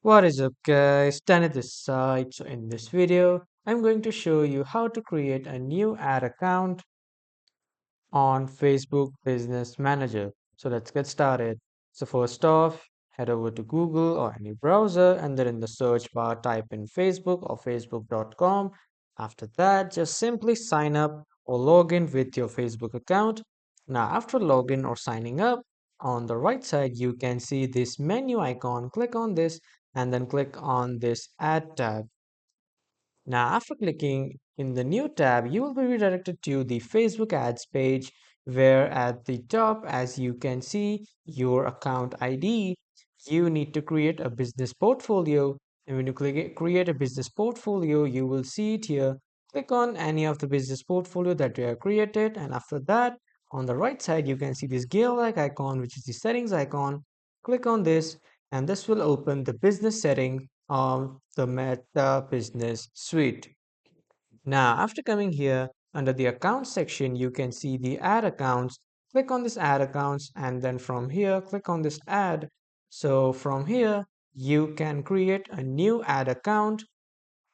What is up guys, Tanit this side. So in this video, I'm going to show you how to create a new ad account on Facebook Business Manager. So let's get started. So first off, head over to Google or any browser and then in the search bar type in Facebook or facebook.com. After that, just simply sign up or log in with your Facebook account. Now after login or signing up, on the right side you can see this menu icon. Click on this and then click on this Add tab. Now, after clicking in the new tab, you will be redirected to the Facebook ads page where at the top, as you can see, your account ID, you need to create a business portfolio. And when you create a business portfolio, you will see it here. Click on any of the business portfolio that you have created. And after that, on the right side, you can see this gear-like icon, which is the settings icon. Click on this, and this will open the business setting of the Meta Business Suite. Now, after coming here under the accounts section, you can see the add accounts. Click on this add accounts, and then from here, click on this add. So from here, you can create a new ad account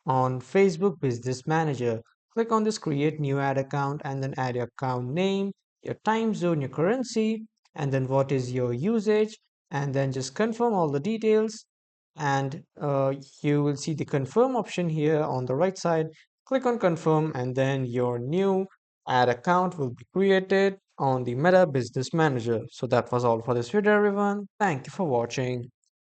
on Facebook Business Manager. Click on this create new ad account and then add your account name, your time zone, your currency, and then what is your usage, and then just confirm all the details. And you will see the confirm option here on the right side. Click on confirm, and then your new ad account will be created on the Meta Business Manager. So that was all for this video, everyone. Thank you for watching.